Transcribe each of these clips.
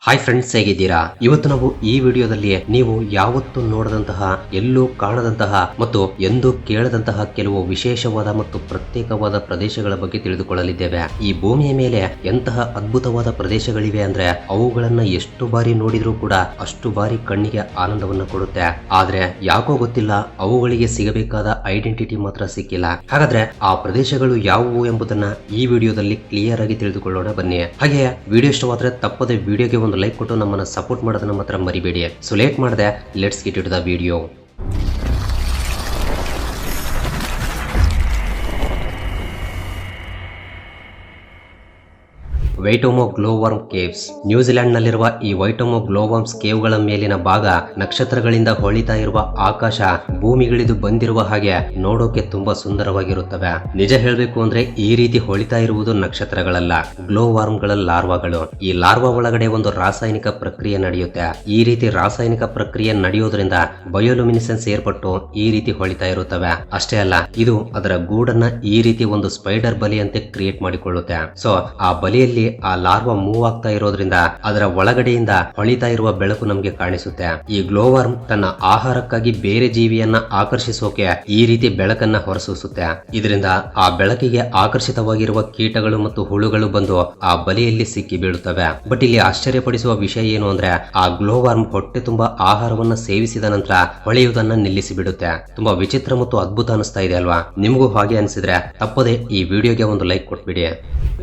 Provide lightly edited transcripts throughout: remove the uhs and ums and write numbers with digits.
Hi friends, ಹೇಗಿದ್ದೀರಾ? ಇವತ್ತು ನಾವು ಈ ವಿಡಿಯೋದಲ್ಲಿ ನೀವು ಯಾವತ್ತೂ ನೋಡದಂತಹ, ಎಲ್ಲೂ ಕಾಣದಂತಹ ಮತ್ತು ಎಂದೂ ಕೇಳದಂತಹ ಕೆಲವು ವಿಶೇಷವಾದ ಮತ್ತು ಪ್ರತ್ಯೇಕವಾದ ಪ್ರದೇಶಗಳ ಬಗ್ಗೆ ತಿಳಿದುಕೊಳ್ಳಲಿದ್ದೇವೆ. ಈ ಭೂಮಿಯ ಮೇಲೆ ಎಂತಹ ಅದ್ಭುತವಾದ ಪ್ರದೇಶಗಳಿವೆ ಅಂದ್ರೆ ಅವುಗಳನ್ನ ಎಷ್ಟು ಬಾರಿ ನೋಡಿದ್ರೂ ಕೂಡ ಅಷ್ಟು ಬಾರಿ ಕಣ್ಣಿಗೆ ಆನಂದವನ್ನ ಕೊಡುತ್ತೆ. ಆದ್ರೆ ಯಾಕೋ ಗೊತ್ತಿಲ್ಲ, ಅವುಗಳಿಗೆ ಸಿಗಬೇಕಾದ ಐಡೆಂಟಿಟಿ ಮಾತ್ರ ಸಿಕ್ಕಿಲ್ಲ. ಹಾಗಾದ್ರೆ ಆ ಪ್ರದೇಶಗಳು ಯಾವುವು ಎಂಬುದನ್ನ ಈ ವಿಡಿಯೋದಲ್ಲಿ ಕ್ಲಿಯರ್ ಆಗಿ ತಿಳಿದುಕೊಳ್ಳೋಣ ಬನ್ನಿ. ಹಾಗೆ ವಿಡಿಯೋ ಇಷ್ಟವಾದ್ರೆ ತಪ್ಪದೆ ವಿಡಿಯೋಗೆ ಒಂದು ಲೈಕ್ ಕೊಟ್ಟು ನಮ್ಮನ್ನ ಸಪೋರ್ಟ್ ಮಾಡೋದನ್ನ ಮಾತ್ರ ಮರಿಬೇಡಿ. ಸೊ ಲೇಟ್ ಮಾಡದೆ let's get it the video. Waitomo glowworm caves. New Zealand ನಲ್ಲಿರುವ ಈ ವೈಟೊಮೊ ಗ್ಲೋವರ್ಮ್ಸ್ ಕೇವ್ಗಳ ಮೇಲಿನ ಭಾಗ ನಕ್ಷತ್ರಗಳಿಂದ ಹೊಳಿತಾ ಇರುವ ಆಕಾಶ ಭೂಮಿಗಿಳಿದು ಬಂದಿರುವ ಹಾಗೆ ನೋಡೋಕೆ ತುಂಬಾ ಸುಂದರವಾಗಿರುತ್ತವೆ. ನಿಜ ಹೇಳ್ಬೇಕು ಅಂದ್ರೆ ಈ ರೀತಿ ಹೊಳಿತಾ ಇರುವುದು ನಕ್ಷತ್ರಗಳಲ್ಲ, ಗ್ಲೋವರ್ಮ್ಗಳ ಲಾರ್ವಾಗಳು. ಈ ಲಾರ್ವಾ ಒಳಗಡೆ ಒಂದು ರಾಸಾಯನಿಕ ಪ್ರಕ್ರಿಯೆ ನಡೆಯುತ್ತೆ. ಈ ರೀತಿ ರಾಸಾಯನಿಕ ಪ್ರಕ್ರಿಯೆ ನಡೆಯೋದ್ರಿಂದ ಬಯೋಲುಮಿನಿಸೆನ್ಸ್ ಏರ್ಪಟ್ಟು ಈ ರೀತಿ ಹೊಳಿತಾ ಇರುತ್ತವೆ. ಅಷ್ಟೇ ಅಲ್ಲ, ಇದು ಅದರ ಗೂಡನ್ನ ಈ ರೀತಿ ಒಂದು ಸ್ಪೈಡರ್ ಬಲಿಯಂತೆ ಕ್ರಿಯೇಟ್ ಮಾಡಿಕೊಳ್ಳುತ್ತೆ. ಸೊ ಆ ಬಲಿಯಲ್ಲಿ ಆ ಲಾರ್ವಾ ಮೂವ್ ಆಗ್ತಾ ಇರೋದ್ರಿಂದ ಅದರ ಒಳಗಡೆಯಿಂದ ಹೊಳಿತಾ ಇರುವ ಬೆಳಕು ನಮಗೆ ಕಾಣಿಸುತ್ತೆ. ಈ ಗ್ಲೋವರ್ಮ್ ತನ್ನ ಆಹಾರಕ್ಕಾಗಿ ಬೇರೆ ಜೀವಿಯನ್ನ ಆಕರ್ಷಿಸೋಕೆ ಈ ರೀತಿ ಬೆಳಕನ್ನ ಹೊರಸೂಸುತ್ತೆ. ಇದರಿಂದ ಆ ಬೆಳಕಿಗೆ ಆಕರ್ಷಿತವಾಗಿರುವ ಕೀಟಗಳು ಮತ್ತು ಹುಳುಗಳು ಬಂದು ಆ ಬಲಿಯಲ್ಲಿ ಸಿಕ್ಕಿ ಬೀಳುತ್ತವೆ. ಬಟ್ ಇಲ್ಲಿ ಆಶ್ಚರ್ಯಪಡಿಸುವ ವಿಷಯ ಏನು ಅಂದ್ರೆ ಆ ಗ್ಲೋವರ್ಮ್ ಹೊಟ್ಟೆ ತುಂಬಾ ಆಹಾರವನ್ನ ಸೇವಿಸಿದ ನಂತರ ಹೊಳೆಯುವುದನ್ನ ನಿಲ್ಲಿಸಿ ಬಿಡುತ್ತೆ. ತುಂಬಾ ವಿಚಿತ್ರ ಮತ್ತು ಅದ್ಭುತ ಅನಿಸ್ತಾ ಇದೆ ಅಲ್ವಾ? ನಿಮಗೂ ಹಾಗೆ ಅನಿಸಿದ್ರೆ ತಪ್ಪದೆ ಈ ವಿಡಿಯೋಗೆ ಒಂದು ಲೈಕ್ ಕೊಟ್ಬಿಡಿ.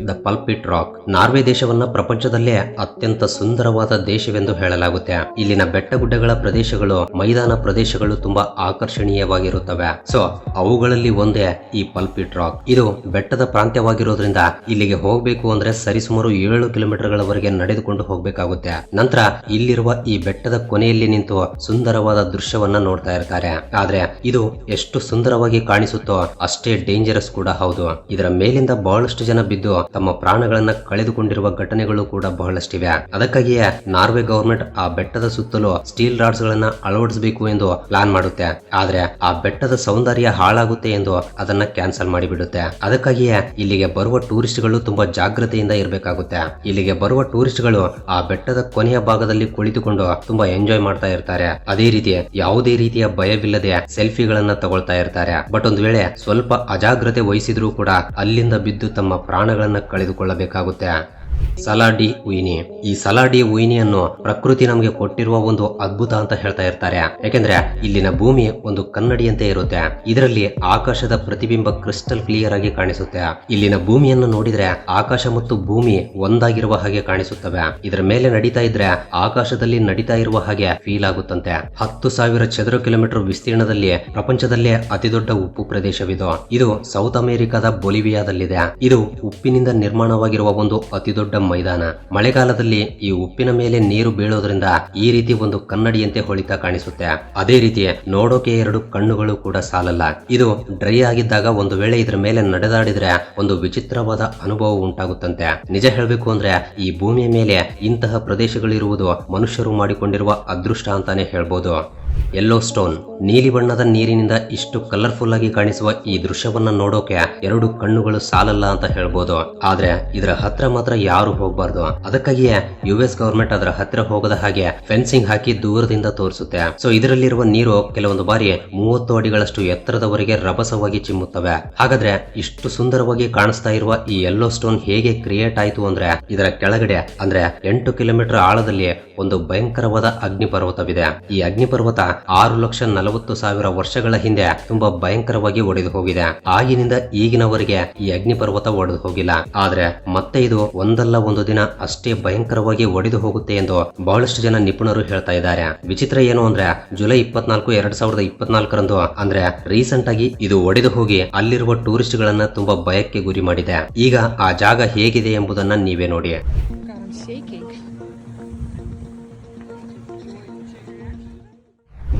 The pulpit rock. ನಾರ್ವೆ ದೇಶವನ್ನ ಪ್ರಪಂಚದಲ್ಲೇ ಅತ್ಯಂತ ಸುಂದರವಾದ ದೇಶವೆಂದು ಹೇಳಲಾಗುತ್ತೆ. ಇಲ್ಲಿನ ಬೆಟ್ಟಗುಡ್ಡಗಳ ಪ್ರದೇಶಗಳು, ಮೈದಾನ ಪ್ರದೇಶಗಳು ತುಂಬಾ ಆಕರ್ಷಣೀಯವಾಗಿರುತ್ತವೆ. ಸೊ ಅವುಗಳಲ್ಲಿ ಒಂದೇ ಈ ಪಲ್ಪಿಟ್ ರಾಕ್. ಇದು ಬೆಟ್ಟದ ಪ್ರಾಂತ್ಯವಾಗಿರೋದ್ರಿಂದ ಇಲ್ಲಿಗೆ ಹೋಗ್ಬೇಕು ಅಂದ್ರೆ ಸರಿಸುಮಾರು 7 ಕಿಲೋಮೀಟರ್ಗಳವರೆಗೆ ನಡೆದುಕೊಂಡು ಹೋಗ್ಬೇಕಾಗುತ್ತೆ. ನಂತರ ಇಲ್ಲಿರುವ ಈ ಬೆಟ್ಟದ ಕೊನೆಯಲ್ಲಿ ನಿಂತು ಸುಂದರವಾದ ದೃಶ್ಯವನ್ನ ನೋಡ್ತಾ ಇರ್ತಾರೆ. ಆದ್ರೆ ಇದು ಎಷ್ಟು ಸುಂದರವಾಗಿ ಕಾಣಿಸುತ್ತೋ ಅಷ್ಟೇ ಡೇಂಜರಸ್ ಕೂಡ ಹೌದು. ಇದರ ಮೇಲಿಂದ ಬಹಳಷ್ಟು ಜನ ಬಿದ್ದು ತಮ್ಮ ಪ್ರಾಣಗಳನ್ನ ಕಳೆದುಕೊಂಡಿರುವ ಘಟನೆಗಳು ಕೂಡ ಬಹಳಷ್ಟಿವೆ. ಅದಕ್ಕಾಗಿಯೇ ನಾರ್ವೆ ಗವರ್ಮೆಂಟ್ ಆ ಬೆಟ್ಟದ ಸುತ್ತಲೂ ಸ್ಟೀಲ್ ರಾಡ್ಸ್ ಗಳನ್ನ ಅಳವಡಿಸಬೇಕು ಎಂದು ಪ್ಲಾನ್ ಮಾಡುತ್ತೆ. ಆದ್ರೆ ಆ ಬೆಟ್ಟದ ಸೌಂದರ್ಯ ಹಾಳಾಗುತ್ತೆ ಎಂದು ಅದನ್ನ ಕ್ಯಾನ್ಸಲ್ ಮಾಡಿಬಿಡುತ್ತೆ. ಅದಕ್ಕಾಗಿಯೇ ಇಲ್ಲಿಗೆ ಬರುವ ಟೂರಿಸ್ಟ್ ಗಳು ತುಂಬಾ ಜಾಗೃತೆಯಿಂದ ಇರಬೇಕಾಗುತ್ತೆ. ಇಲ್ಲಿಗೆ ಬರುವ ಟೂರಿಸ್ಟ್ ಗಳು ಆ ಬೆಟ್ಟದ ಕೊನೆಯ ಭಾಗದಲ್ಲಿ ಕುಳಿತುಕೊಂಡು ತುಂಬಾ ಎಂಜಾಯ್ ಮಾಡ್ತಾ ಇರ್ತಾರೆ. ಅದೇ ರೀತಿ ಯಾವುದೇ ರೀತಿಯ ಭಯವಿಲ್ಲದೆ ಸೆಲ್ಫಿಗಳನ್ನ ತಗೊಳ್ತಾ ಇರ್ತಾರೆ. ಬಟ್ ಒಂದು ವೇಳೆ ಸ್ವಲ್ಪ ಅಜಾಗ್ರತೆ ವಹಿಸಿದ್ರೂ ಕೂಡ ಅಲ್ಲಿಂದ ಬಿದ್ದು ತಮ್ಮ ಪ್ರಾಣಗಳನ್ನ ಕಳೆದುಕೊಳ್ಳಬೇಕಾಗುತ್ತೆ. ಸಲಾ ಡಿ ಉಯಿನಿ. ಈ ಸಲಾ ಡಿ ಉಯಿನಿಯನ್ನು ಪ್ರಕೃತಿ ನಮಗೆ ಕೊಟ್ಟಿರುವ ಒಂದು ಅದ್ಭುತ ಅಂತ ಹೇಳ್ತಾ ಇರ್ತಾರೆ. ಯಾಕೆಂದ್ರೆ ಇಲ್ಲಿನ ಭೂಮಿ ಒಂದು ಕನ್ನಡಿಯಂತೆ ಇರುತ್ತೆ. ಇದರಲ್ಲಿ ಆಕಾಶದ ಪ್ರತಿಬಿಂಬ ಕ್ರಿಸ್ಟಲ್ ಕ್ಲಿಯರ್ ಆಗಿ ಕಾಣಿಸುತ್ತೆ. ಇಲ್ಲಿನ ಭೂಮಿಯನ್ನು ನೋಡಿದ್ರೆ ಆಕಾಶ ಮತ್ತು ಭೂಮಿ ಒಂದಾಗಿರುವ ಹಾಗೆ ಕಾಣಿಸುತ್ತವೆ. ಇದರ ಮೇಲೆ ನಡೀತಾ ಇದ್ರೆ ಆಕಾಶದಲ್ಲಿ ನಡೀತಾ ಇರುವ ಹಾಗೆ ಫೀಲ್ ಆಗುತ್ತಂತೆ. 10,000 ಚದರ ಕಿಲೋಮೀಟರ್ ವಿಸ್ತೀರ್ಣದಲ್ಲಿ ಪ್ರಪಂಚದಲ್ಲೇ ಅತಿ ದೊಡ್ಡ ಉಪ್ಪು ಪ್ರದೇಶವಿದು. ಇದು ಸೌತ್ ಅಮೆರಿಕದ ಬೊಲಿವಿಯಾದಲ್ಲಿದೆ. ಇದು ಉಪ್ಪಿನಿಂದ ನಿರ್ಮಾಣವಾಗಿರುವ ಒಂದು ಅತಿ ದೊಡ್ಡ ಮೈದಾನ. ಮಳೆಗಾಲದಲ್ಲಿ ಈ ಉಪ್ಪಿನ ಮೇಲೆ ನೀರು ಬೀಳೋದ್ರಿಂದ ಈ ರೀತಿ ಒಂದು ಕನ್ನಡಿಯಂತೆ ಹೊಳಿತಾ ಕಾಣಿಸುತ್ತೆ. ಅದೇ ರೀತಿ ನೋಡೋಕೆ 2 ಕಣ್ಣುಗಳು ಕೂಡ ಸಾಲಲ್ಲ. ಇದು ಡ್ರೈ ಆಗಿದ್ದಾಗ ಒಂದು ವೇಳೆ ಇದರ ಮೇಲೆ ನಡೆದಾಡಿದ್ರೆ ಒಂದು ವಿಚಿತ್ರವಾದ ಅನುಭವ ಉಂಟಾಗುತ್ತಂತೆ. ನಿಜ ಹೇಳ್ಬೇಕು ಅಂದ್ರೆ ಈ ಭೂಮಿಯ ಮೇಲೆ ಇಂತಹ ಪ್ರದೇಶಗಳಿರುವುದು ಮನುಷ್ಯರು ಮಾಡಿಕೊಂಡಿರುವ ಅದೃಷ್ಟ ಅಂತಾನೆ ಹೇಳ್ಬೋದು. Yellow stone. ನೀಲಿ ಬಣ್ಣದ ನೀರಿನಿಂದ ಇಷ್ಟು ಕಲರ್ಫುಲ್ ಆಗಿ ಕಾಣಿಸುವ ಈ ದೃಶ್ಯವನ್ನ ನೋಡೋಕೆ 2 ಕಣ್ಣುಗಳು ಸಾಲಲ್ಲ ಅಂತ ಹೇಳ್ಬೋದು. ಆದ್ರೆ ಇದರ ಹತ್ರ ಮಾತ್ರ ಯಾರು ಹೋಗಬಾರ್ದು. ಅದಕ್ಕಾಗಿಯೇ US ಗವರ್ಮೆಂಟ್ ಅದರ ಹತ್ರ ಹೋಗದ ಹಾಗೆ ಫೆನ್ಸಿಂಗ್ ಹಾಕಿ ದೂರದಿಂದ ತೋರಿಸುತ್ತೆ. ಸೊ ಇದರಲ್ಲಿರುವ ನೀರು ಕೆಲವೊಂದು ಬಾರಿ 30 ಅಡಿಗಳಷ್ಟು ಎತ್ತರದವರೆಗೆ ರಭಸವಾಗಿ ಚಿಮ್ಮುತ್ತವೆ. ಹಾಗಾದ್ರೆ ಇಷ್ಟು ಸುಂದರವಾಗಿ ಕಾಣಿಸ್ತಾ ಇರುವ ಈ ಯೆಲ್ಲೋ ಸ್ಟೋನ್ ಹೇಗೆ ಕ್ರಿಯೇಟ್ ಆಯ್ತು ಅಂದ್ರೆ ಇದರ ಕೆಳಗಡೆ ಅಂದ್ರೆ 8 ಕಿಲೋಮೀಟರ್ ಆಳದಲ್ಲಿ ಒಂದು ಭಯಂಕರವಾದ ಅಗ್ನಿಪರ್ವತವಿದೆ. ಈ ಅಗ್ನಿಪರ್ವತ 6,40,000 ವರ್ಷಗಳ ಹಿಂದೆ ತುಂಬಾ ಭಯಂಕರವಾಗಿ ಒಡೆದು ಹೋಗಿದೆ. ಆಗಿನಿಂದ ಈಗಿನವರೆಗೆ ಈ ಅಗ್ನಿಪರ್ವತ ಒಡೆದು ಹೋಗಿಲ್ಲ. ಆದ್ರೆ ಮತ್ತೆ ಇದು ಒಂದಲ್ಲ ಒಂದು ದಿನ ಅಷ್ಟೇ ಭಯಂಕರವಾಗಿ ಒಡೆದು ಹೋಗುತ್ತೆ ಎಂದು ಬಹಳಷ್ಟು ಜನ ನಿಪುಣರು ಹೇಳ್ತಾ ಇದ್ದಾರೆ. ವಿಚಿತ್ರ ಏನು ಅಂದ್ರೆ ಜುಲೈ 24, 2024 ಅಂದ್ರೆ ರೀಸೆಂಟ್ ಆಗಿ ಇದು ಒಡೆದು ಹೋಗಿ ಅಲ್ಲಿರುವ ಟೂರಿಸ್ಟ್ ಗಳನ್ನ ತುಂಬಾ ಭಯಕ್ಕೆ ಗುರಿ ಮಾಡಿದೆ. ಈಗ ಆ ಜಾಗ ಹೇಗಿದೆ ಎಂಬುದನ್ನ ನೀವೇ ನೋಡಿ.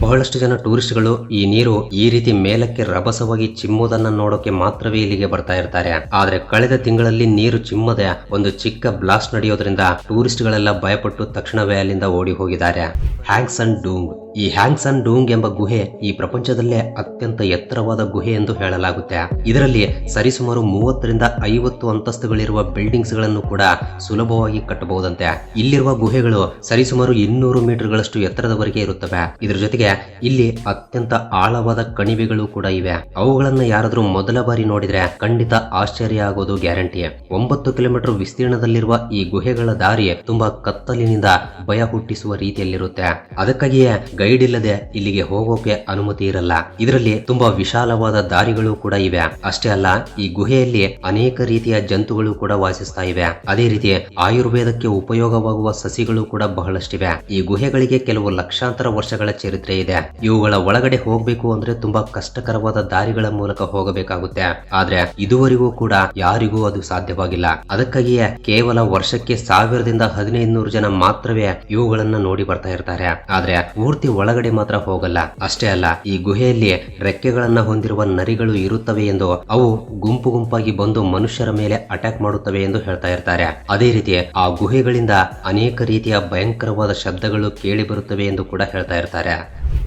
ಬಹಳಷ್ಟು ಜನ ಟೂರಿಸ್ಟ್ಗಳು ಈ ನೀರು ಈ ರೀತಿ ಮೇಲಕ್ಕೆ ರಭಸವಾಗಿ ಚಿಮ್ಮುವುದನ್ನ ನೋಡೋಕೆ ಮಾತ್ರವೇ ಇಲ್ಲಿಗೆ ಬರ್ತಾ ಇರ್ತಾರೆ. ಆದ್ರೆ ಕಳೆದ ತಿಂಗಳಲ್ಲಿ ನೀರು ಚಿಮ್ಮದೆ ಒಂದು ಚಿಕ್ಕ ಬ್ಲಾಸ್ಟ್ ನಡೆಯೋದ್ರಿಂದ ಟೂರಿಸ್ಟ್ ಗಳೆಲ್ಲ ಭಯಪಟ್ಟು ತಕ್ಷಣವೇ ಅಲ್ಲಿಂದ ಓಡಿ ಹೋಗಿದ್ದಾರೆ. ಹ್ಯಾಂಗ್ಸನ್ ಡೂಂಗ್. ಈ ಹ್ಯಾಂಗ್ಸನ್ ಡೂಂಗ್ ಎಂಬ ಗುಹೆ ಈ ಪ್ರಪಂಚದಲ್ಲೇ ಅತ್ಯಂತ ಎತ್ತರವಾದ ಗುಹೆ ಎಂದು ಹೇಳಲಾಗುತ್ತೆ. ಇದರಲ್ಲಿ ಸರಿಸುಮಾರು 30ರಿಂದ 50 ಅಂತಸ್ತುಗಳಿರುವ ಬಿಲ್ಡಿಂಗ್ಸ್ ಗಳನ್ನು ಕೂಡ ಸುಲಭವಾಗಿ ಕಟ್ಟಬಹುದಂತೆ. ಇಲ್ಲಿರುವ ಗುಹೆಗಳು ಸರಿಸುಮಾರು 200 ಮೀಟರ್ಗಳಷ್ಟು ಎತ್ತರದವರೆಗೆ ಇರುತ್ತವೆ. ಇದರ ಜೊತೆಗೆ ಇಲ್ಲಿ ಅತ್ಯಂತ ಆಳವಾದ ಕಣಿವೆಗಳು ಕೂಡ ಇವೆ. ಅವುಗಳನ್ನ ಯಾರಾದ್ರೂ ಮೊದಲ ಬಾರಿ ನೋಡಿದ್ರೆ ಖಂಡಿತ ಆಶ್ಚರ್ಯ ಆಗೋದು ಗ್ಯಾರಂಟಿ. 9 ಕಿಲೋಮೀಟರ್ ವಿಸ್ತೀರ್ಣದಲ್ಲಿರುವ ಈ ಗುಹೆಗಳ ದಾರಿ ತುಂಬಾ ಕತ್ತಲಿನಿಂದ ಭಯ ಹುಟ್ಟಿಸುವ ರೀತಿಯಲ್ಲಿರುತ್ತೆ. ಅದಕ್ಕಾಗಿಯೇ ಗೈಡ್ ಇಲ್ಲದೆ ಇಲ್ಲಿಗೆ ಹೋಗೋಕೆ ಅನುಮತಿ ಇರಲ್ಲ. ಇದರಲ್ಲಿ ತುಂಬಾ ವಿಶಾಲವಾದ ದಾರಿಗಳು ಕೂಡ ಇವೆ. ಅಷ್ಟೇ ಅಲ್ಲ, ಈ ಗುಹೆಯಲ್ಲಿ ಅನೇಕ ರೀತಿಯ ಜಂತುಗಳು ಕೂಡ ವಾಸಿಸ್ತಾ ಇವೆ. ಅದೇ ರೀತಿ ಆಯುರ್ವೇದಕ್ಕೆ ಉಪಯೋಗವಾಗುವ ಸಸಿಗಳು ಕೂಡ ಬಹಳಷ್ಟಿವೆ. ಈ ಗುಹೆಗಳಿಗೆ ಕೆಲವು ಲಕ್ಷಾಂತರ ವರ್ಷಗಳ ಚರಿತ್ರೆ ಇದೆ. ಇವುಗಳ ಒಳಗಡೆ ಹೋಗ್ಬೇಕು ಅಂದ್ರೆ ತುಂಬಾ ಕಷ್ಟಕರವಾದ ದಾರಿಗಳ ಮೂಲಕ ಹೋಗಬೇಕಾಗುತ್ತೆ. ಆದ್ರೆ ಇದುವರೆಗೂ ಕೂಡ ಯಾರಿಗೂ ಅದು ಸಾಧ್ಯವಾಗಿಲ್ಲ. ಅದಕ್ಕಾಗಿಯೇ ಕೇವಲ ವರ್ಷಕ್ಕೆ 1000ದಿಂದ 1500 ಜನ ಮಾತ್ರವೇ ಇವುಗಳನ್ನ ನೋಡಿ ಬರ್ತಾ ಇರ್ತಾರೆ. ಆದ್ರೆ ಪೂರ್ತಿ ಒಳಗಡೆ ಮಾತ್ರ ಹೋಗಲ್ಲ. ಅಷ್ಟೇ ಅಲ್ಲ, ಈ ಗುಹೆಯಲ್ಲಿ ರೆಕ್ಕೆಗಳನ್ನ ಹೊಂದಿರುವ ನರಿಗಳು ಇರುತ್ತವೆ ಎಂದು ಅವು ಗುಂಪು ಗುಂಪಾಗಿ ಬಂದು ಮನುಷ್ಯರ ಮೇಲೆ ಅಟ್ಯಾಕ್ ಮಾಡುತ್ತವೆ ಎಂದು ಹೇಳ್ತಾ ಇರ್ತಾರೆ. ಅದೇ ರೀತಿ ಆ ಗುಹೆಗಳಿಂದ ಅನೇಕ ರೀತಿಯ ಭಯಂಕರವಾದ ಶಬ್ದಗಳು ಕೇಳಿ ಬರುತ್ತವೆ ಎಂದು ಕೂಡ ಹೇಳ್ತಾ ಇರ್ತಾರೆ.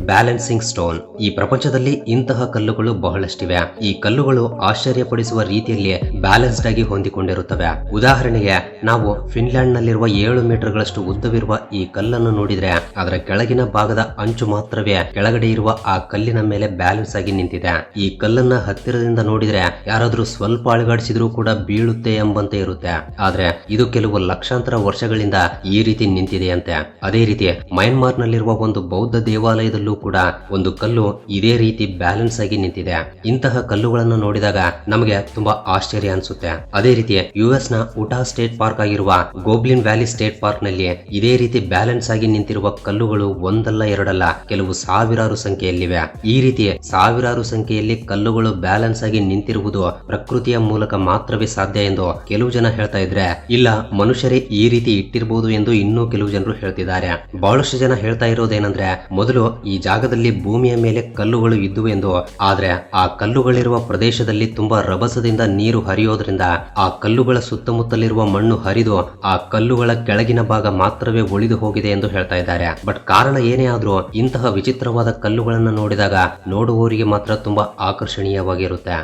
Balancing stone. ಈ ಪ್ರಪಂಚದಲ್ಲಿ ಇಂತಹ ಕಲ್ಲುಗಳು ಬಹಳಷ್ಟಿವೆ. ಈ ಕಲ್ಲುಗಳು ಆಶ್ಚರ್ಯಪಡಿಸುವ ರೀತಿಯಲ್ಲಿ ಬ್ಯಾಲೆನ್ಸ್ಡ್ ಆಗಿ ಹೊಂದಿಕೊಂಡಿರುತ್ತವೆ. ಉದಾಹರಣೆಗೆ ನಾವು ಫಿನ್ಲ್ಯಾಂಡ್ ನಲ್ಲಿರುವ 7 ಮೀಟರ್ಗಳಷ್ಟು ಉದ್ದವಿರುವ ಈ ಕಲ್ಲನ್ನು ನೋಡಿದ್ರೆ ಅದರ ಕೆಳಗಿನ ಭಾಗದ ಅಂಚು ಮಾತ್ರವೇ ಕೆಳಗಡೆ ಇರುವ ಆ ಕಲ್ಲಿನ ಮೇಲೆ ಬ್ಯಾಲೆನ್ಸ್ ಆಗಿ ನಿಂತಿದೆ. ಈ ಕಲ್ಲನ್ನ ಹತ್ತಿರದಿಂದ ನೋಡಿದ್ರೆ ಯಾರಾದ್ರೂ ಸ್ವಲ್ಪ ಅಳಗಾಡಿಸಿದ್ರೂ ಕೂಡ ಬೀಳುತ್ತೆ ಎಂಬಂತೆ ಇರುತ್ತೆ. ಆದ್ರೆ ಇದು ಕೆಲವು ಲಕ್ಷಾಂತರ ವರ್ಷಗಳಿಂದ ಈ ರೀತಿ ನಿಂತಿದೆಯಂತೆ. ಅದೇ ರೀತಿ ಮಯನ್ಮಾರ್ ನಲ್ಲಿರುವ ಒಂದು ಬೌದ್ಧ ದೇವಾಲಯದಲ್ಲೂ ಕೂಡ ಒಂದು ಕಲ್ಲು ಇದೇ ರೀತಿ ಬ್ಯಾಲೆನ್ಸ್ ಆಗಿ ನಿಂತಿದೆ. ಇಂತಹ ಕಲ್ಲುಗಳನ್ನು ನೋಡಿದಾಗ ನಮಗೆ ತುಂಬಾ ಆಶ್ಚರ್ಯ ಅನ್ಸುತ್ತೆ. ಅದೇ ರೀತಿ US ನ ಉಟಾ ಸ್ಟೇಟ್ ಪಾರ್ಕ್ ಆಗಿರುವ ಗೋಬ್ಲಿನ್ ವ್ಯಾಲಿ ಸ್ಟೇಟ್ ಪಾರ್ಕ್ ನಲ್ಲಿ ಇದೇ ರೀತಿ ಬ್ಯಾಲೆನ್ಸ್ ಆಗಿ ನಿಂತಿರುವ ಕಲ್ಲುಗಳು ಒಂದಲ್ಲ ಎರಡಲ್ಲ ಕೆಲವು ಸಾವಿರಾರು ಸಂಖ್ಯೆಯಲ್ಲಿವೆ. ಈ ರೀತಿ ಸಾವಿರಾರು ಸಂಖ್ಯೆಯಲ್ಲಿ ಕಲ್ಲುಗಳು ಬ್ಯಾಲೆನ್ಸ್ ಆಗಿ ನಿಂತಿರುವುದು ಪ್ರಕೃತಿಯ ಮೂಲಕ ಮಾತ್ರವೇ ಸಾಧ್ಯ ಎಂದು ಕೆಲವು ಜನ ಹೇಳ್ತಾ ಇದ್ರೆ, ಇಲ್ಲ ಮನುಷ್ಯರೇ ಈ ರೀತಿ ಇಟ್ಟಿರಬಹುದು ಎಂದು ಇನ್ನೂ ಕೆಲವು ಜನರು ಹೇಳ್ತಿದ್ದಾರೆ. ಬಹಳಷ್ಟು ಜನ ಹೇಳ್ತಾ ಇರೋದೇನೆಂದ್ರೆ, ಮೊದಲು ಈ ಜಾಗದಲ್ಲಿ ಭೂಮಿಯ ಮೇಲೆ ಕಲ್ಲುಗಳು ಇದ್ದುವು ಎಂದು. ಆದ್ರೆ ಆ ಕಲ್ಲುಗಳಿರುವ ಪ್ರದೇಶದಲ್ಲಿ ತುಂಬಾ ರಭಸದಿಂದ ನೀರು ಹರಿಯೋದ್ರಿಂದ ಆ ಕಲ್ಲುಗಳ ಸುತ್ತಮುತ್ತಲಿರುವ ಮಣ್ಣು ಹರಿದು ಆ ಕಲ್ಲುಗಳ ಕೆಳಗಿನ ಭಾಗ ಮಾತ್ರವೇ ಉಳಿದು ಹೋಗಿದೆ ಎಂದು ಹೇಳ್ತಾ ಇದ್ದಾರೆ. ಬಟ್ ಕಾರಣ ಏನೇ ಆದ್ರೂ ಇಂತಹ ವಿಚಿತ್ರವಾದ ಕಲ್ಲುಗಳನ್ನು ನೋಡಿದಾಗ ನೋಡುವವರಿಗೆ ಮಾತ್ರ ತುಂಬಾ ಆಕರ್ಷಣೀಯವಾಗಿರುತ್ತೆ.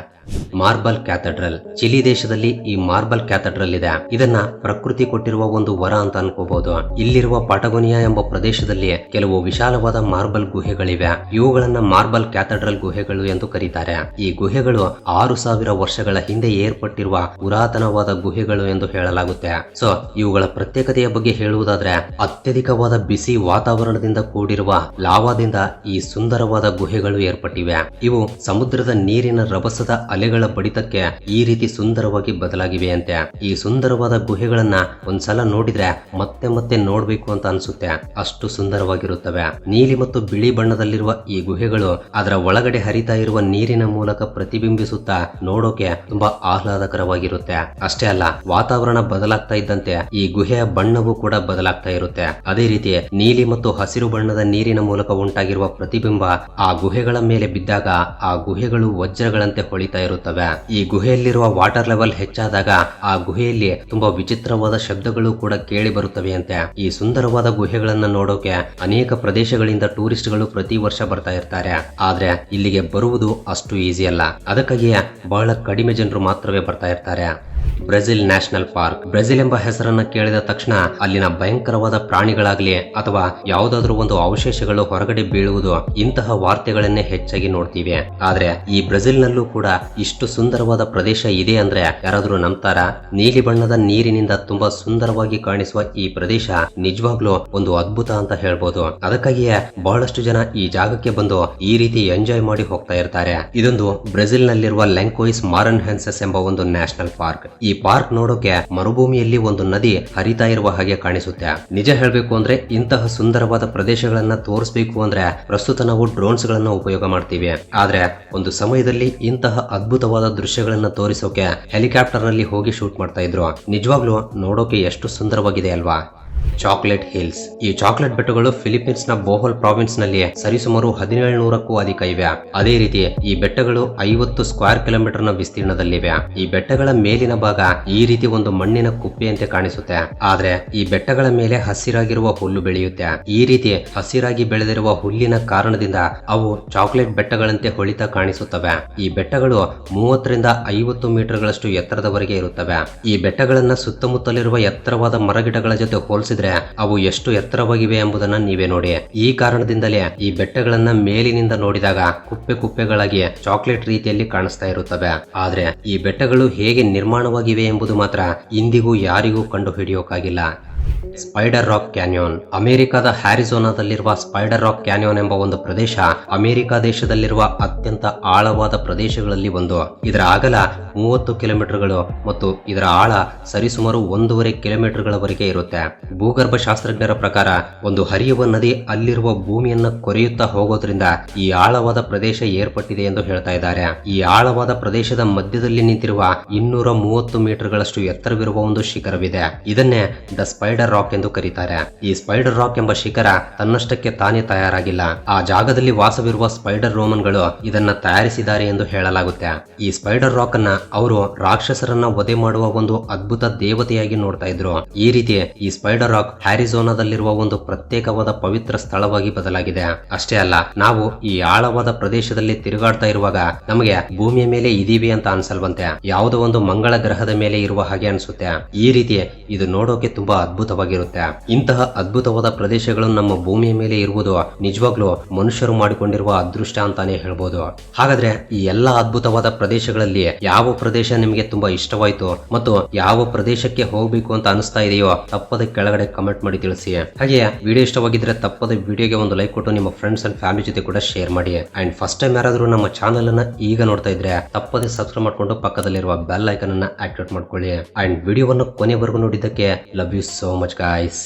Marble Cathedral. ಚಿಲಿ ದೇಶದಲ್ಲಿ ಈ ಮಾರ್ಬಲ್ ಕ್ಯಾಥೆಡ್ರಲ್ ಇದೆ. ಇದನ್ನ ಪ್ರಕೃತಿ ಕೊಟ್ಟಿರುವ ಒಂದು ವರ ಅಂತ ಅನ್ಕೋಬಹುದು. ಇಲ್ಲಿರುವ ಪಟಗೋನಿಯಾ ಎಂಬ ಪ್ರದೇಶದಲ್ಲಿ ಕೆಲವು ವಿಶಾಲವಾದ ಮಾರ್ಬಲ್ ಗುಹೆಗಳಿವೆ. ಇವುಗಳನ್ನ ಮಾರ್ಬಲ್ ಕ್ಯಾಥೆಡ್ರಲ್ ಗುಹೆಗಳು ಎಂದು ಕರೀತಾರೆ. ಈ ಗುಹೆಗಳು 6000 ವರ್ಷಗಳ ಹಿಂದೆ ಏರ್ಪಟ್ಟಿರುವ ಪುರಾತನವಾದ ಗುಹೆಗಳು ಎಂದು ಹೇಳಲಾಗುತ್ತೆ. ಸೊ ಇವುಗಳ ಪ್ರತ್ಯೇಕತೆಯ ಬಗ್ಗೆ ಹೇಳುವುದಾದ್ರೆ, ಅತ್ಯಧಿಕವಾದ ಬಿಸಿ ವಾತಾವರಣದಿಂದ ಕೂಡಿರುವ ಲಾವಾದಿಂದ ಈ ಸುಂದರವಾದ ಗುಹೆಗಳು ಏರ್ಪಟ್ಟಿವೆ. ಇವು ಸಮುದ್ರದ ನೀರಿನ ರಭಸದ ಅಲೆಗಳ ಬಡಿತಕ್ಕೆ ಈ ರೀತಿ ಸುಂದರವಾಗಿ ಬದಲಾಗಿವೆಯಂತೆ. ಈ ಸುಂದರವಾದ ಗುಹೆಗಳನ್ನ ಒಂದ್ಸಲ ನೋಡಿದ್ರೆ ಮತ್ತೆ ಮತ್ತೆ ನೋಡ್ಬೇಕು ಅಂತ ಅನ್ಸುತ್ತೆ. ಅಷ್ಟು ಸುಂದರವಾಗಿರುತ್ತವೆ. ನೀಲಿ ಮತ್ತು ಬಿಳಿ ಬಣ್ಣದಲ್ಲಿರುವ ಈ ಗುಹೆಗಳು ಅದರ ಒಳಗಡೆ ಹರಿತಾ ಇರುವ ನೀರಿನ ಮೂಲಕ ಪ್ರತಿಬಿಂಬಿಸುತ್ತಾ ನೋಡೋಕೆ ತುಂಬಾ ಆಹ್ಲಾದಕರವಾಗಿರುತ್ತೆ. ಅಷ್ಟೇ ಅಲ್ಲ, ವಾತಾವರಣ ಬದಲಾಗ್ತಾ ಇದ್ದಂತೆ ಈ ಗುಹೆಯ ಬಣ್ಣವೂ ಕೂಡ ಬದಲಾಗ್ತಾ ಇರುತ್ತೆ. ಅದೇ ರೀತಿ ನೀಲಿ ಮತ್ತು ಹಸಿರು ಬಣ್ಣದ ನೀರಿನ ಮೂಲಕ ಉಂಟಾಗಿರುವ ಪ್ರತಿಬಿಂಬ ಆ ಗುಹೆಗಳ ಮೇಲೆ ಬಿದ್ದಾಗ ಆ ಗುಹೆಗಳು ವಜ್ರಗಳಂತೆ ಹೊಳಿತಾ ಇರುತ್ತವೆ. ಈ ಗುಹೆಯಲ್ಲಿರುವ ವಾಟರ್ ಲೆವೆಲ್ ಹೆಚ್ಚಾದಾಗ ಆ ಗುಹೆಯಲ್ಲಿ ತುಂಬಾ ವಿಚಿತ್ರವಾದ ಶಬ್ದಗಳು ಕೂಡ ಕೇಳಿ ಬರುತ್ತವೆಯಂತೆ. ಈ ಸುಂದರವಾದ ಗುಹೆಗಳನ್ನ ನೋಡೋಕೆ ಅನೇಕ ಪ್ರದೇಶಗಳಿಂದ ಟೂರಿಸ್ಟ್ಗಳು ಪ್ರತಿ ವರ್ಷ ಬರ್ತಾ ಇರ್ತಾರೆ. ಆದ್ರೆ ಇಲ್ಲಿಗೆ ಬರುವುದು ಅಷ್ಟು ಈಸಿ ಅಲ್ಲ. ಅದಕ್ಕಾಗಿಯೇ ಬಹಳ ಕಡಿಮೆ ಜನರು ಮಾತ್ರವೇ ಬರ್ತಾ ಇರ್ತಾರೆ. Brazil national park. ಬ್ರೆಜಿಲ್ ಎಂಬ ಹೆಸರನ್ನ ಕೇಳಿದ ತಕ್ಷಣ ಅಲ್ಲಿನ ಭಯಂಕರವಾದ ಪ್ರಾಣಿಗಳಾಗ್ಲಿ ಅಥವಾ ಯಾವುದಾದ್ರೂ ಒಂದು ಅವಶೇಷಗಳು ಹೊರಗಡೆ ಬೀಳುವುದು, ಇಂತಹ ವಾರ್ತೆಗಳನ್ನೇ ಹೆಚ್ಚಾಗಿ ನೋಡ್ತೀವಿ. ಆದ್ರೆ ಈ ಬ್ರೆಜಿಲ್ ನಲ್ಲೂ ಕೂಡ ಇಷ್ಟು ಸುಂದರವಾದ ಪ್ರದೇಶ ಇದೆ ಅಂದ್ರೆ ಯಾರಾದ್ರೂ ನಂಬ್ತಾರಾ? ನೀಲಿ ಬಣ್ಣದ ನೀರಿನಿಂದ ತುಂಬಾ ಸುಂದರವಾಗಿ ಕಾಣಿಸುವ ಈ ಪ್ರದೇಶ ನಿಜವಾಗ್ಲೂ ಒಂದು ಅದ್ಭುತ ಅಂತ ಹೇಳ್ಬೋದು. ಅದಕ್ಕಾಗಿಯೇ ಬಹಳಷ್ಟು ಜನ ಈ ಜಾಗಕ್ಕೆ ಬಂದು ಈ ರೀತಿ ಎಂಜಾಯ್ ಮಾಡಿ ಹೋಗ್ತಾ ಇರ್ತಾರೆ. ಇದೊಂದು ಬ್ರೆಜಿಲ್ ನಲ್ಲಿರುವ ಲೆಂಕೋಯಿಸ್ ಮಾರನ್ಹೆನ್ಸಸ್ ಎಂಬ ಒಂದು ನ್ಯಾಷನಲ್ ಪಾರ್ಕ್. ಈ ಪಾರ್ಕ್ ನೋಡೋಕೆ ಮರುಭೂಮಿಯಲ್ಲಿ ಒಂದು ನದಿ ಹರಿತಾ ಇರುವ ಹಾಗೆ ಕಾಣಿಸುತ್ತೆ. ನಿಜ ಹೇಳ್ಬೇಕು ಅಂದ್ರೆ ಇಂತಹ ಸುಂದರವಾದ ಪ್ರದೇಶಗಳನ್ನ ತೋರಿಸಬೇಕು ಅಂದ್ರೆ ಪ್ರಸ್ತುತ ನಾವು ಡ್ರೋನ್ಸ್ ಗಳನ್ನ ಉಪಯೋಗ ಮಾಡ್ತೀವಿ. ಆದ್ರೆ ಒಂದು ಸಮಯದಲ್ಲಿ ಇಂತಹ ಅದ್ಭುತವಾದ ದೃಶ್ಯಗಳನ್ನ ತೋರಿಸೋಕೆ ಹೆಲಿಕಾಪ್ಟರ್ ನಲ್ಲಿ ಹೋಗಿ ಶೂಟ್ ಮಾಡ್ತಾ ಇದ್ರು. ನಿಜವಾಗ್ಲೂ ನೋಡೋಕೆ ಎಷ್ಟು ಸುಂದರವಾಗಿದೆ ಅಲ್ವಾ? Chocolate hills. ಈ ಚಾಕ್ಲೇಟ್ ಬೆಟ್ಟಗಳು ಫಿಲಿಪೀನ್ಸ್ ನ ಬೋಹಲ್ ಪ್ರಾವಿನ್ಸ್ ನಲ್ಲಿ ಸರಿಸುಮಾರು 1700ಕ್ಕೂ ಅಧಿಕ ಇವೆ. ಅದೇ ರೀತಿ ಈ ಬೆಟ್ಟಗಳು 50 ಸ್ಕ್ವೇರ್ ಕಿಲೋಮೀಟರ್ ನ ವಿಸ್ತೀರ್ಣದಲ್ಲಿವೆ. ಈ ಬೆಟ್ಟಗಳ ಮೇಲಿನ ಭಾಗ ಈ ರೀತಿ ಒಂದು ಮಣ್ಣಿನ ಕುಪ್ಪೆಯಂತೆ ಕಾಣಿಸುತ್ತೆ. ಆದ್ರೆ ಈ ಬೆಟ್ಟಗಳ ಮೇಲೆ ಹಸಿರಾಗಿರುವ ಹುಲ್ಲು ಬೆಳೆಯುತ್ತೆ. ಈ ರೀತಿ ಹಸಿರಾಗಿ ಬೆಳೆದಿರುವ ಹುಲ್ಲಿನ ಕಾರಣದಿಂದ ಅವು ಚಾಕ್ಲೇಟ್ ಬೆಟ್ಟಗಳಂತೆ ಹೊಳಿತಾ ಕಾಣಿಸುತ್ತವೆ. ಈ ಬೆಟ್ಟಗಳು 30 ರಿಂದ 50 ಮೀಟರ್ಗಳಷ್ಟು ಎತ್ತರದವರೆಗೆ ಇರುತ್ತವೆ. ಈ ಬೆಟ್ಟಗಳನ್ನ ಸುತ್ತಮುತ್ತಲಿರುವ ಎತ್ತರವಾದ ಮರಗಿಡಗಳ ಜೊತೆ ಹೋಲಿಸಿದ್ರೆ ಅವು ಎಷ್ಟು ಎತ್ತರವಾಗಿವೆ ಎಂಬುದನ್ನ ನೀವೇ ನೋಡಿ. ಈ ಕಾರಣದಿಂದಲೇ ಈ ಬೆಟ್ಟಗಳನ್ನ ಮೇಲಿನಿಂದ ನೋಡಿದಾಗ ಕುಪ್ಪೆ ಕುಪ್ಪೆಗಳಾಗಿ ಚಾಕ್ಲೇಟ್ ರೀತಿಯಲ್ಲಿ ಕಾಣಿಸ್ತಾ ಇರುತ್ತವೆ. ಆದ್ರೆ ಈ ಬೆಟ್ಟಗಳು ಹೇಗೆ ನಿರ್ಮಾಣವಾಗಿವೆ ಎಂಬುದು ಮಾತ್ರ ಇಂದಿಗೂ ಯಾರಿಗೂ ಕಂಡು ಹಿಡಿಯೋಕಾಗಿಲ್ಲ. Spider rock ಕ್ಯಾನ್ಯೋನ್. ಅಮೆರಿಕದ ಹ್ಯಾರಿಜೋನಾದಲ್ಲಿರುವ ಸ್ಪೈಡರ್ ರಾಕ್ ಕ್ಯಾನ್ಯೋನ್ ಎಂಬ ಒಂದು ಪ್ರದೇಶ ಅಮೆರಿಕ ದೇಶದಲ್ಲಿರುವ ಅತ್ಯಂತ ಆಳವಾದ ಪ್ರದೇಶಗಳಲ್ಲಿ ಒಂದು. ಇದರ ಅಗಲ 30 ಕಿಲೋಮೀಟರ್ಗಳು ಮತ್ತು ಇದರ ಆಳ ಸರಿಸುಮಾರು 1.5 ಕಿಲೋಮೀಟರ್ಗಳವರೆಗೆ ಇರುತ್ತೆ. ಭೂಗರ್ಭ ಶಾಸ್ತ್ರಜ್ಞರ ಪ್ರಕಾರ ಒಂದು ಹರಿಯುವ ನದಿ ಅಲ್ಲಿರುವ ಭೂಮಿಯನ್ನ ಕೊರೆಯುತ್ತಾ ಹೋಗೋದ್ರಿಂದ ಈ ಆಳವಾದ ಪ್ರದೇಶ ಏರ್ಪಟ್ಟಿದೆ ಎಂದು ಹೇಳ್ತಾ ಇದ್ದಾರೆ. ಈ ಆಳವಾದ ಪ್ರದೇಶದ ಮಧ್ಯದಲ್ಲಿ ನಿಂತಿರುವ 230 ಮೀಟರ್ಗಳಷ್ಟು ಎತ್ತರವಿರುವ ಒಂದು ಶಿಖರವಿದೆ. ಇದನ್ನೇ ದ ಸ್ಪೈಡರ್ ರಾಕ್ ಎಂದು ಕರೀತಾರೆ. ಈ ಸ್ಪೈಡರ್ ರಾಕ್ ಎಂಬ ಶಿಖರ ತನ್ನಷ್ಟಕ್ಕೆ ತಾನೇ ತಯಾರಾಗಿಲ್ಲ. ಆ ಜಾಗದಲ್ಲಿ ವಾಸವಿರುವ ಸ್ಪೈಡರ್ ರೋಮನ್ಗಳು ಇದನ್ನ ತಯಾರಿಸಿದ್ದಾರೆ ಎಂದು ಹೇಳಲಾಗುತ್ತೆ. ಈ ಸ್ಪೈಡರ್ ರಾಕ್ ಅನ್ನ ಅವರು ರಾಕ್ಷಸರನ್ನ ವಧೆ ಮಾಡುವ ಒಂದು ಅದ್ಭುತ ದೇವತೆಯಾಗಿ ನೋಡ್ತಾ ಇದ್ರು. ಈ ರೀತಿ ಈ ಸ್ಪೈಡರ್ ರಾಕ್ ಹ್ಯಾರಿಜೋನಾದಲ್ಲಿರುವ ಒಂದು ಪ್ರತ್ಯೇಕವಾದ ಪವಿತ್ರ ಸ್ಥಳವಾಗಿ ಬದಲಾಗಿದೆ. ಅಷ್ಟೇ ಅಲ್ಲ, ನಾವು ಈ ಆಳವಾದ ಪ್ರದೇಶದಲ್ಲಿ ತಿರುಗಾಡ್ತಾ ಇರುವಾಗ ನಮಗೆ ಭೂಮಿಯ ಮೇಲೆ ಇದೀವಿ ಅಂತ ಅನ್ಸಲ್ವಂತೆ. ಯಾವುದೋ ಒಂದು ಮಂಗಳ ಗ್ರಹದ ಮೇಲೆ ಇರುವ ಹಾಗೆ ಅನ್ಸುತ್ತೆ. ಈ ರೀತಿ ಇದು ನೋಡೋಕೆ ತುಂಬಾ ಅದ್ಭುತವಾಗಿರುತ್ತೆ. ಇಂತಹ ಅದ್ಭುತವಾದ ಪ್ರದೇಶಗಳು ನಮ್ಮ ಭೂಮಿಯ ಮೇಲೆ ಇರುವುದು ನಿಜವಾಗ್ಲೂ ಮನುಷ್ಯರು ಮಾಡಿಕೊಂಡಿರುವ ಅದೃಷ್ಟ ಅಂತಾನೆ ಹೇಳ್ಬೋದು. ಹಾಗಾದ್ರೆ ಈ ಎಲ್ಲಾ ಅದ್ಭುತವಾದ ಪ್ರದೇಶಗಳಲ್ಲಿ ಯಾವ ಪ್ರದೇಶ ನಿಮಗೆ ತುಂಬಾ ಇಷ್ಟವಾಯ್ತು ಮತ್ತು ಯಾವ ಪ್ರದೇಶಕ್ಕೆ ಹೋಗ್ಬೇಕು ಅಂತ ಅನಿಸ್ತಾ ಇದೆಯೋ ತಪ್ಪದ ಕೆಳಗಡೆ ಕಮೆಂಟ್ ಮಾಡಿ ತಿಳಿಸಿ. ಹಾಗೆ ವಿಡಿಯೋ ಇಷ್ಟವಾಗಿದ್ರೆ ತಪ್ಪದ ವಿಡಿಯೋಗೆ ಒಂದು ಲೈಕ್ ಕೊಟ್ಟು ನಿಮ್ಮ ಫ್ರೆಂಡ್ಸ್ ಅಂಡ್ ಫ್ಯಾಮಿಲಿ ಜೊತೆ ಕೂಡ ಶೇರ್ ಮಾಡಿ. ಅಂಡ್ ಫಸ್ಟ್ ಟೈಮ್ ಯಾರಾದ್ರೂ ನಮ್ಮ ಚಾನಲ್ ಅನ್ನ ಈಗ ನೋಡ್ತಾ ಇದ್ರೆ ತಪ್ಪದೆ ಸಬ್ಸ್ಕ್ರೈಬ್ ಮಾಡ್ಕೊಂಡು ಪಕ್ಕದಲ್ಲಿರುವ ಬೆಲ್ ಐಕನ್ ಅನ್ನ ಆಕ್ಟಿವೇಟ್ ಮಾಡ್ಕೊಳ್ಳಿ. ಅಂಡ್ ವಿಡಿಯೋವನ್ನು ಕೊನೆವರೆಗೂ ನೋಡಿದ್ದಕ್ಕೆ love you so much guys.